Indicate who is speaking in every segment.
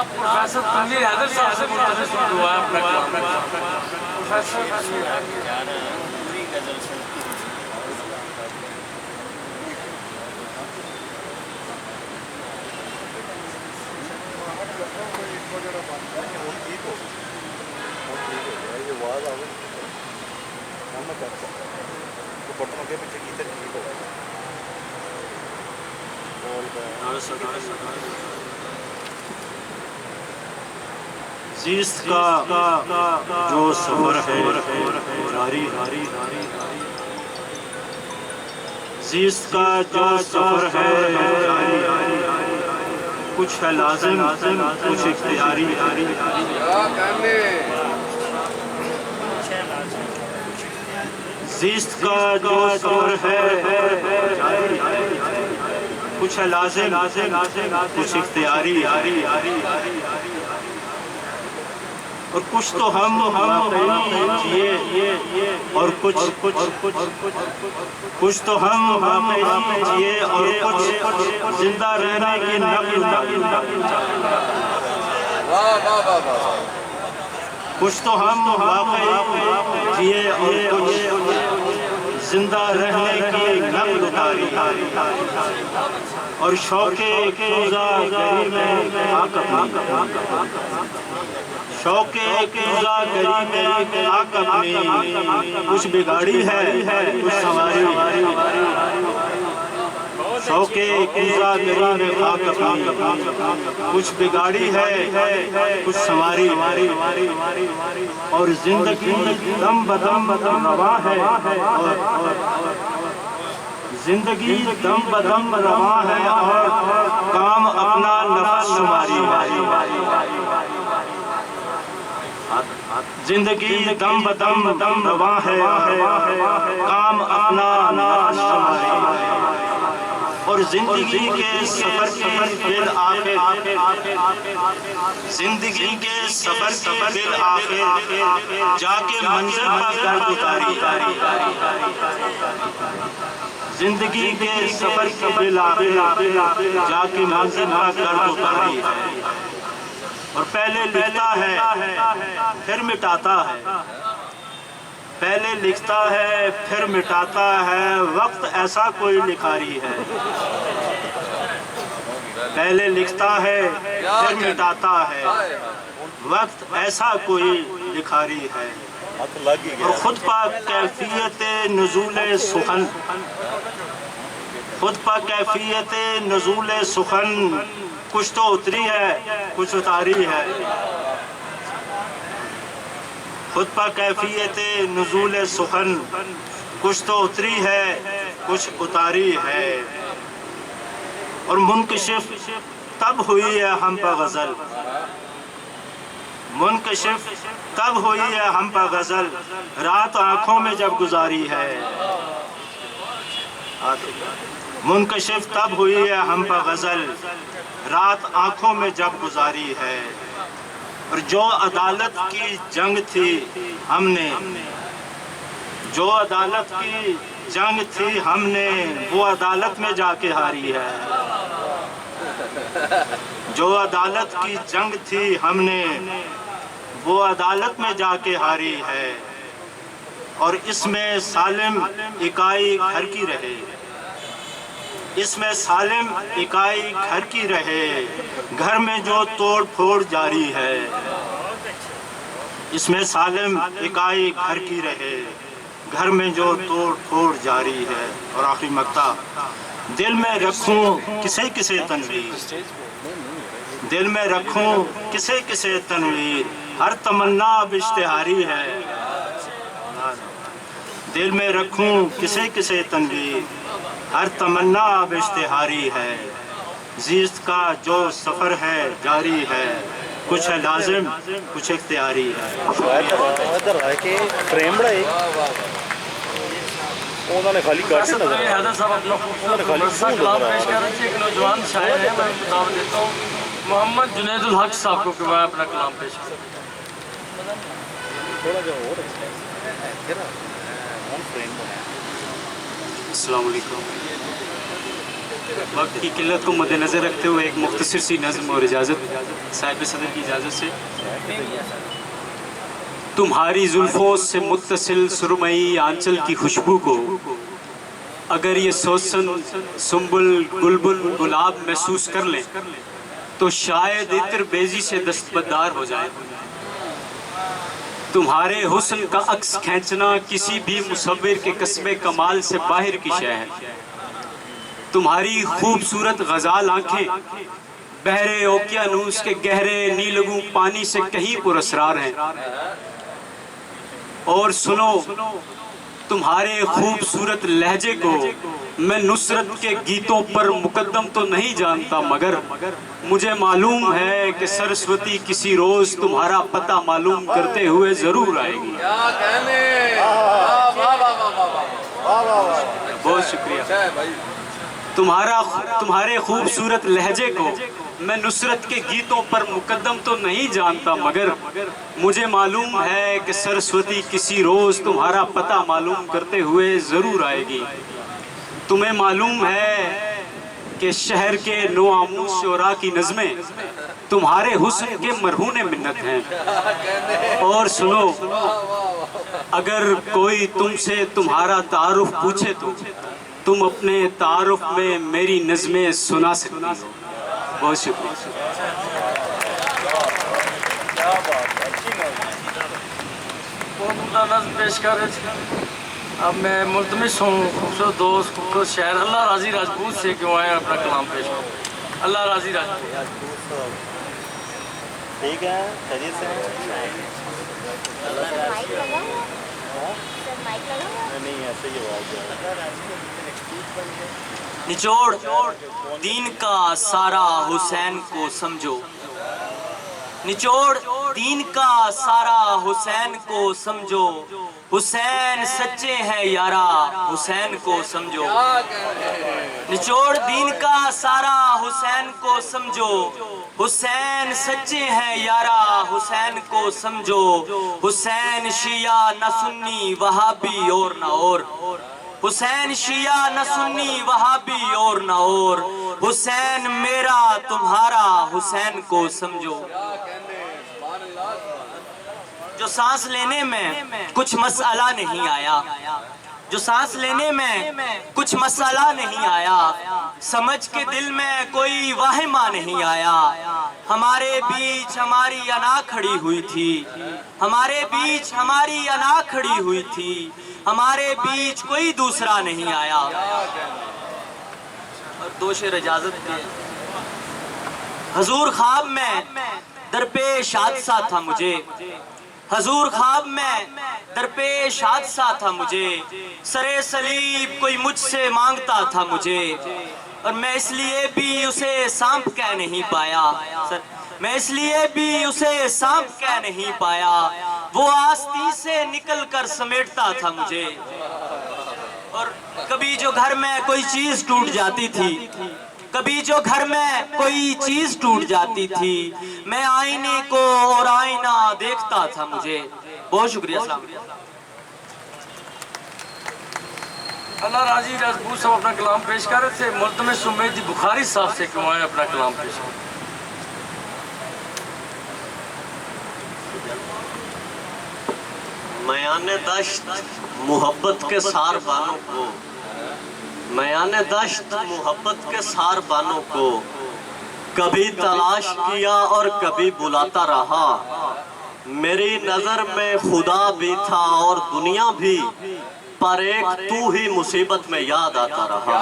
Speaker 1: جناب پروفیسر تنویر حیدر صاحب سے ملتمس ہوا ہے اپنا کلام
Speaker 2: زیست کا جو سفر ہے جاری، زیست کا جو سفر ہے جاری، کچھ ہے لازم کچھ اختیاری، زیست کا جو سفر ہے جاری، کچھ ہے لازم کچھ اختیاری، اور کچھ تو ہم واقعی جیے اور کچھ تو ہم واقعی جیے اور کچھ زندہ رہنے کی نقل، کچھ تو ہم واقعی جیے اور کچھ زندہ رہنے کی نقل اتاری، اور شوق کوزہ گری میں آگ اپنی، شوق کوزہ گری میں آگ اپنی، کچھ بگاڑی ہے کچھ سنواری، شوق کوزہ گری میں آگ اپنی، کچھ بگاڑی ہے کچھ سنواری، اور زندگی دم بدم رواں ہے، زندگی دم بدم رواں ہے، اور کام اپنا نفس شماری، زندگی دم بدم رواں ہے، کام اپنا نفس شماری، اور زندگی کے سفر کی بالآخر، زندگی کے سفر کی بالآخر جا کے منزل پر گرد اتاری، زندگی کے سفر کی بالآخر جا کے منزل پر گرد اتاری، اور پہلے لکھتا ہے پھر مٹاتا ہے، پہلے لکھتا ہے پھر مٹاتا ہے، وقت ایسا کوئی لکھاری ہے، پہلے لکھتا ہے پھر مٹاتا ہے، وقت ایسا کوئی لکھاری ہے، اور خود پا کیفیت نزول سخن، خود پا کیفیت نزول سخن، کچھ تو اتری ہے کچھ اتاری ہے، خود پا کیفیت نزول سخن، کچھ تو اتری ہے کچھ اتاری ہے، اور منکشف تب ہوئی ہے ہم پہ غزل، منکشف تب ہوئی ہے ہم پہ غزل، رات آنکھوں میں جب گزاری ہے، منکشف تب ہوئی ہے ہم پہ غزل، رات آنکھوں میں جب گزاری ہے، اور جو عدالت کی جنگ تھی ہم نے، جو عدالت کی جنگ تھی ہم نے، وہ عدالت میں جا کے ہاری ہے، جو عدالت کی جنگ تھی ہم نے، وہ عدالت میں جا کے ہاری ہے، اور اس میں سالم اکائی گھر کی رہے، اس میں سالم اکائی گھر کی رہے، گھر میں جو توڑ پھوڑ جاری ہے، اس میں سالم اکائی گھر کی رہے، گھر میں جو توڑ پھوڑ جاری ہے، اور آخری مقطع، دل میں رکھوں کسے کسے تنویر، دل میں رکھوں کسے کسے تنویر، ہر تمنا اب اشتہاری ہے، دل میں رکھوں کسے کسے تنویر، ہر تمنا اب اشتہاری ہے، زیست کا جو سفر ہے جاری ہے، کچھ ہے لازم کچھ اختیاری ہے۔
Speaker 3: ادھر آ کے فریم بڑھائے انہوں نے خالی کاٹے نظر
Speaker 1: تنویر حیدر صاحب اپنا خوبصورت مدرسہ کلام پیش کر رہے تھے، ایک نوجوان شاعر ہیں، میں دعوت دیتا ہوں محمد جنید الحق صاحب کو کہ وہ اپنا کلام پیش کریں۔
Speaker 3: تھوڑا جا اور فریم بنایا
Speaker 4: السلام علیکم. وقت کی قلت کو مد نظر رکھتے ہوئے ایک مختصر سی نظم اور اجازت صاحب صدر کی اجازت سے. تمہاری زلفوں سے متصل سرمئی آنچل کی خوشبو کو اگر یہ سوسن سنبل گلبن گلاب محسوس کر لیں تو شاید عطر بیزی سے دستبردار ہو جائے. تمہارے حسن کا عکس کھینچنا کسی بھی مصور کے قصب کمال سے باہر کی شے ہے. تمہاری خوبصورت غزال آنکھیں بحر اوقیانوس کے گہرے نیلگوں پانی سے کہیں پر اسرار ہیں. اور سنو، تمہارے خوبصورت لہجے کو میں نصرت کے گیتوں پر مقدم تو نہیں جانتا، مگر مجھے معلوم ہے کہ سرسوتی کسی روز تمہارا پتہ معلوم کرتے ہوئے ضرور آئے گی. بہت شکریہ. تمہارے خوبصورت لہجے کو میں نصرت کے گیتوں پر مقدم تو نہیں جانتا، مگر مجھے معلوم ہے کہ سرسوتی کسی روز تمہارا پتہ معلوم کرتے ہوئے ضرور آئے گی. تمہیں معلوم ہے کہ شہر کے نوآموز شعراء کی نظمیں تمہارے حسن کے مرہون منت ہیں. اور سنو، اگر کوئی تم سے تمہارا تعارف پوچھے تو تم اپنے تعارف میں میری نظمیں سنا سکتی ہو. بہت شکریہ.
Speaker 1: بہت عمدہ نظم پیش کر رہے تھے. اب میں ملتمس ہوں خوبصورت دوست خوبصورت شاعر اللہ راضی راجپوت سے کہ وہ آئے اپنا کلام پیش کریں. اللہ راضی راجپوت.
Speaker 3: ٹھیک ہے، خیریت سے نہیں ایسے ہی
Speaker 5: نچوڑ دین کا سارا حسین کو سمجھو. نچوڑ دین کا سارا حسین کو سمجھو. حسین سچے ہیں یارا حسین کو سمجھو. نچوڑ دین کا سارا حسین کو سمجھو. حسین سچے ہیں یارا حسین کو سمجھو. حسین شیعہ نہ سنی وہابی اور نہ اور. حسین شیعہ نہ سنی وہابی اور نہ اور. حسین میرا تمہارا حسین کو سمجھو. جو سانس لینے میں کچھ مسئلہ نہیں آیا، جو سانس لینے میں کچھ مسئلہ نہیں آیا، سمجھ کے دل میں کوئی واہمہ نہیں آیا. ہمارے بیچ ہماری انا کھڑی ہوئی تھی، ہمارے بیچ ہماری انا کھڑی ہوئی تھی. ہمارے بیچ کوئی دوسرا نہیں آیا. اور دو شعر اجازت دیں. حضور خواب میں درپیش حادثہ تھا مجھے. حضور خواب میں درپیش حادثہ تھا مجھے. سرے صلیب کوئی مجھ سے مانگتا تھا مجھے، اور میں اس لیے بھی اسے سانپ کہہ نہیں پایا. میں اس لیے بھی اسے سانپ کہہ نہیں پایا. وہ آستی سے نکل کر سمیٹتا تھا مجھے. اور کبھی جو گھر میں کوئی چیز ٹوٹ جاتی تھی، کبھی جو گھر میں کوئی چیز ٹوٹ جاتی تھی، میں آئینے کو اور آئینہ دیکھتا تھا مجھے. بہت شکریہ. السلام.
Speaker 1: اللہ راضی راجپوت صاحب اپنا کلام پیش کر رہے تھے. ملتمس مہدی بخاری صاحب سے کہ وہ آئے اپنا کلام پیش کریں.
Speaker 6: میان دشت محبت کے سار بانوں کو، میان دشت محبت کے سار بانوں کو کبھی تلاش کیا اور کبھی بلاتا رہا. میری نظر میں خدا بھی تھا اور دنیا بھی، پر ایک تو ہی مصیبت میں یاد آتا رہا.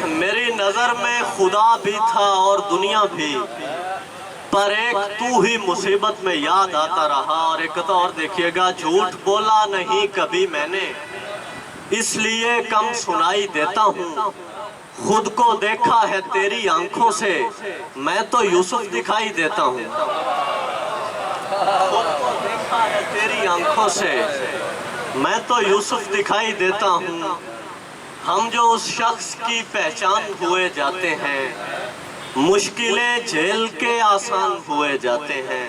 Speaker 6: میری نظر میں خدا بھی تھا اور دنیا بھی، پر ایک تو ہی مصیبت میں یاد آتا رہا. اور ایک تو اور دیکھیے گا، جھوٹ بولا نہیں کبھی میں نے، اس لیے کم سنائی دیتا ہوں. خود کو دیکھا ہے تیری آنکھوں سے، میں تو یوسف دکھائی دیتا ہوں. خود کو دیکھا ہے تیری آنکھوں سے، میں تو یوسف دکھائی دیتا ہوں. ہم جو اس شخص کی پہچان ہوئے جاتے ہیں، مشکلیں جھیل کے آسان ہوئے جاتے ہیں.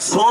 Speaker 6: 100